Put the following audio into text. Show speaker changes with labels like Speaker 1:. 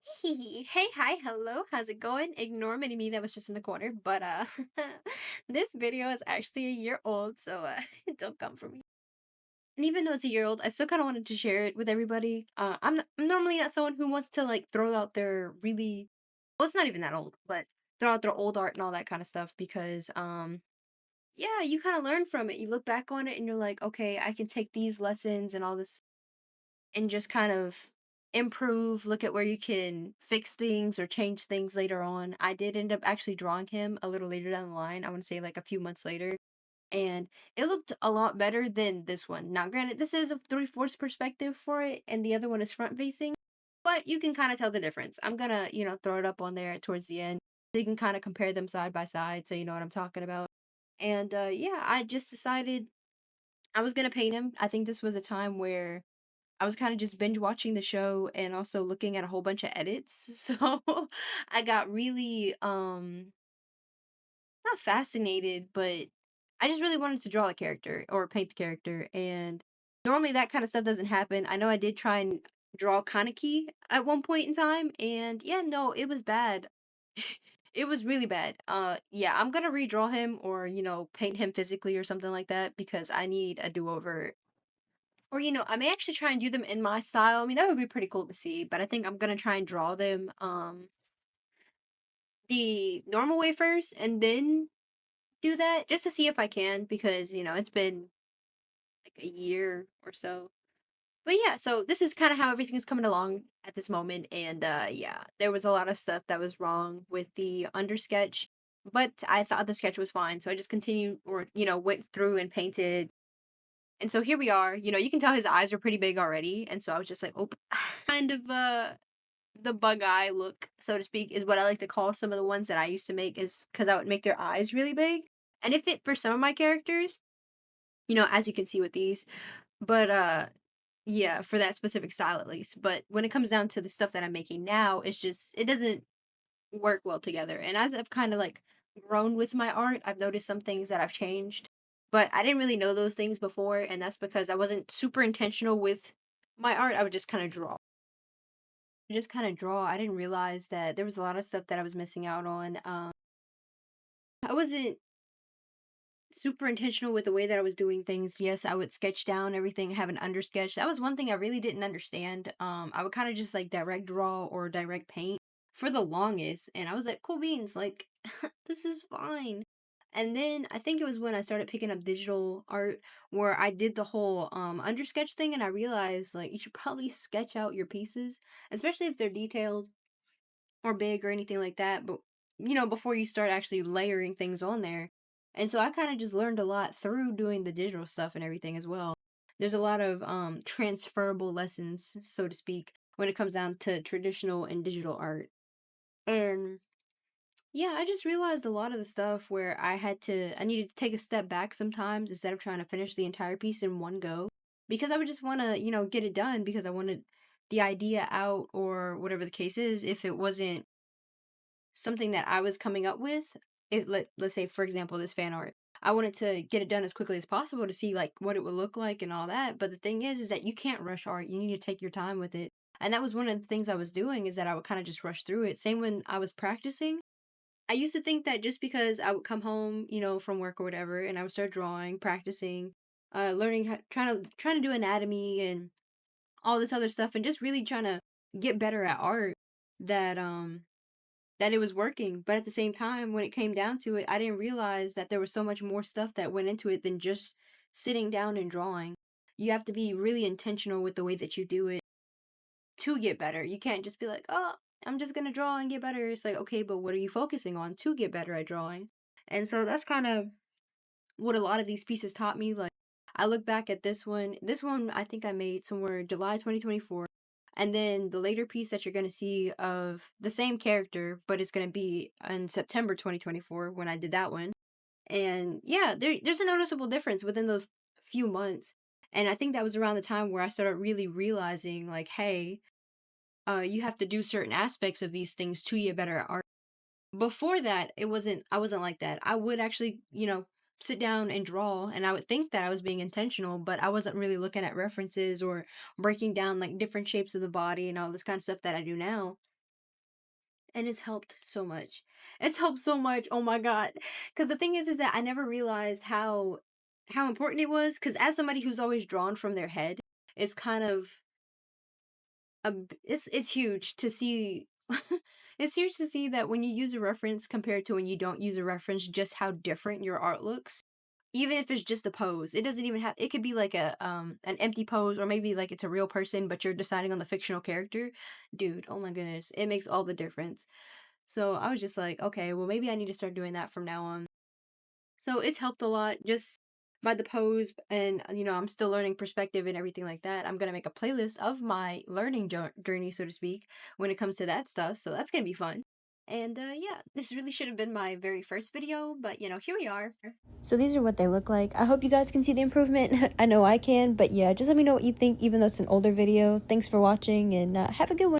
Speaker 1: Hey, hi, hello, how's it going? Ignore mini-me that was just in the corner, but this video is actually a year old, so don't come for me. And even though it's a year old, I still kind of wanted to share it with everybody. I'm normally not someone who wants to like throw out their really, well, it's not even that old, but throw out their old art and all that kind of stuff because yeah, you kind of learn from it. You look back on it and you're like, okay, I can take these lessons and all this and just kind of improve, look at where you can fix things or change things later on. I did end up actually drawing him a little later down the line. I want to say like a few months later. And it looked a lot better than this one. Now, granted, this is a three-fourths perspective for it, and the other one is front facing, but you can kind of tell the difference. I'm gonna, throw it up on there towards the end so you can kind of compare them side by side so you know what I'm talking about. And yeah, I just decided I was gonna paint him. I think this was a time where I was kind of just binge watching the show and also looking at a whole bunch of edits. So I got really not fascinated, but I just really wanted to draw a character or paint the character. And normally that kind of stuff doesn't happen. I know I did try and draw Kaneki at one point in time, and yeah, no, it was bad. It was really bad. Yeah, I'm gonna redraw him or, paint him physically or something like that because I need a do-over. Or, I may actually try and do them in my style. I mean, that would be pretty cool to see, but I think I'm gonna try and draw them the normal way first and then do that just to see if I can because, it's been like a year or so. But yeah, so this is kind of how everything is coming along at this moment and yeah, there was a lot of stuff that was wrong with the undersketch, but I thought the sketch was fine, so I just continued or, went through and painted. And so here we are. You can tell his eyes are pretty big already. And so I was just like, oh, kind of the bug eye look, so to speak, is what I like to call some of the ones that I used to make is because I would make their eyes really big. And it fit for some of my characters, as you can see with these. But yeah, for that specific style at least. But when it comes down to the stuff that I'm making now, it's just it doesn't work well together. And as I've kind of like grown with my art, I've noticed some things that I've changed. But I didn't really know those things before, and that's because I wasn't super intentional with my art. I would just kind of draw. Just kind of draw. I didn't realize that there was a lot of stuff that I was missing out on. I wasn't super intentional with the way that I was doing things. Yes, I would sketch down everything, have an under sketch. That was one thing I really didn't understand. I would kind of just like direct draw or direct paint for the longest, and I was like, cool beans, like this is fine. And then I think it was when I started picking up digital art where I did the whole under sketch thing, and I realized like you should probably sketch out your pieces, especially if they're detailed or big or anything like that, but before you start actually layering things on there. And so I kind of just learned a lot through doing the digital stuff and everything as well. There's a lot of transferable lessons, so to speak, when it comes down to traditional and digital art. And yeah, I just realized a lot of the stuff where I needed to take a step back sometimes instead of trying to finish the entire piece in one go because I would just want to, get it done because I wanted the idea out or whatever the case is if it wasn't something that I was coming up with, if let's say for example this fan art, I wanted to get it done as quickly as possible to see like what it would look like and all that. But the thing is that you can't rush art. You need to take your time with it. And that was one of the things I was doing is that I would kind of just rush through it. Same when I was practicing. I used to think that just because I would come home, from work or whatever, and I would start drawing, practicing, learning how, trying to do anatomy and all this other stuff, and just really trying to get better at art. That that it was working. But at the same time, when it came down to it, I didn't realize that there was so much more stuff that went into it than just sitting down and drawing. You have to be really intentional with the way that you do it to get better. You can't just be like, oh, I'm just going to draw and get better. It's like, okay, but what are you focusing on to get better at drawing? And so that's kind of what a lot of these pieces taught me. Like, I look back at this one. This one I think I made somewhere July 2024. And then the later piece that you're going to see of the same character, but it's going to be in September 2024 when I did that one. And yeah, there's a noticeable difference within those few months. And I think that was around the time where I started really realizing, like, hey, you have to do certain aspects of these things to get better at art. Before that, I wasn't like that. I would actually, sit down and draw and I would think that I was being intentional, but I wasn't really looking at references or breaking down like different shapes of the body and all this kind of stuff that I do now. and it's helped so much. It's helped so much. Oh my god. Cuz the thing is that I never realized how important it was, cuz as somebody who's always drawn from their head, it's kind of it's huge to see. It's huge to see that when you use a reference compared to when you don't use a reference, just how different your art looks. Even if it's just a pose, it doesn't even have, it could be like a an empty pose, or maybe like it's a real person but you're deciding on the fictional character. Dude, oh my goodness, it makes all the difference. So I was just like, okay, well maybe I need to start doing that from now on. So it's helped a lot just by the pose, and I'm still learning perspective and everything like that. I'm gonna make a playlist of my learning journey, so to speak, when it comes to that stuff. So that's gonna be fun. And yeah, this really should have been my very first video, but here we are. So these are what they look like. I hope you guys can see the improvement. I know I can, but yeah, just let me know what you think, even though it's an older video. Thanks for watching, and have a good one.